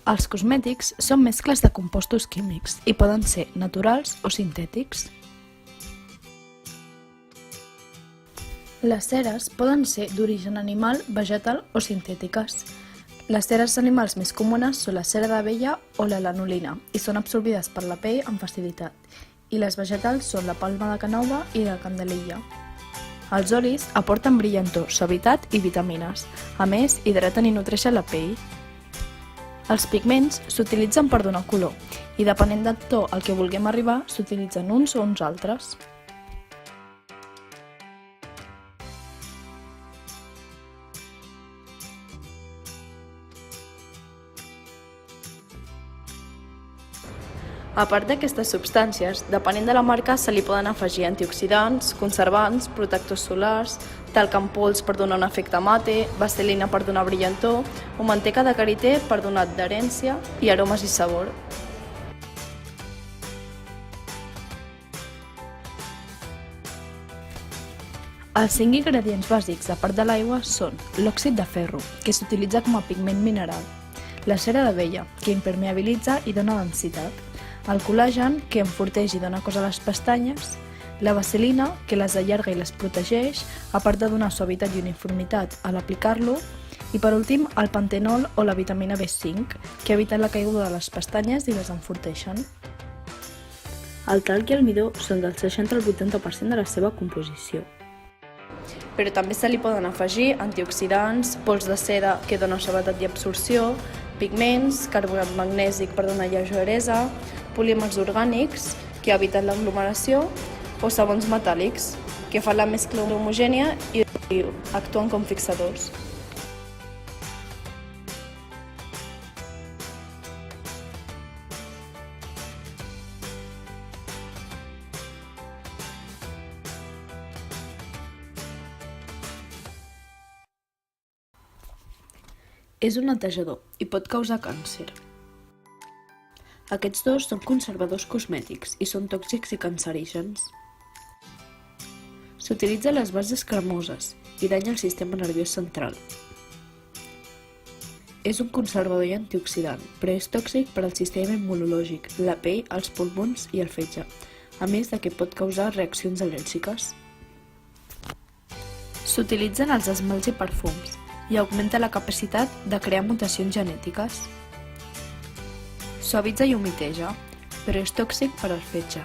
Els cosmètics són mescles de compostos químics i poden ser naturals o sintètics. Les ceres poden ser d'origen animal, vegetal o sintètiques. Les ceres animals més comunes són la cera d'abella o la lanolina i són absorbides per la pell amb facilitat. I les vegetals són la palma de canova i la candelilla. Els olis aporten brillantor, suavitat i vitamines. A més, hidraten i nutreixen la pell. Els pigments s'utilitzen per donar color i depenent del to al que vulguem arribar s'utilitzen uns o uns altres. A part d'aquestes substàncies, depenent de la marca se li poden afegir antioxidants, conservants, protectors solars, talc en pols per donar un efecte mate, vaselina per donar brillantor o manteca de karité per donar adherència i aromes i sabor. Els 5 ingredients bàsics, a part de l'aigua, són l'òxid de ferro, que s'utilitza com a pigment mineral, la cera d'abella, que impermeabilitza i dona densitat, el col·lagen, que enforteix i dona cos a les pestanyes, la vaselina, que les allarga i les protegeix, a part de donar suavitat i uniformitat a l'aplicar-lo, i per últim el pantenol o la vitamina B5, que eviten la caiguda de les pestanyes i les enforteixen. El talc i el midó són del 60 al 80% de la seva composició. Però també se li poden afegir antioxidants, pols de seda que dona suavitat i absorció, pigments, carbonat magnèsic per donar lleugeresa, polímers orgànics que eviten l'aglomeració o sabons metàl·lics que fan la mescla homogènia i actuen com fixadors. És un netejador i pot causar càncer. Aquests dos són conservadors cosmètics i són tòxics i cancerígens. S'utilitza a les bases cremoses i danya el sistema nerviós central. És un conservador i antioxidant, però és tòxic per al sistema immunològic, la pell, els pulmons i el fetge, a més de que pot causar reaccions al·lèrgiques. S'utilitzen els esmalts i perfums i augmenta la capacitat de crear mutacions genètiques. Suavitza i humiteja, però és tòxic per al fetge.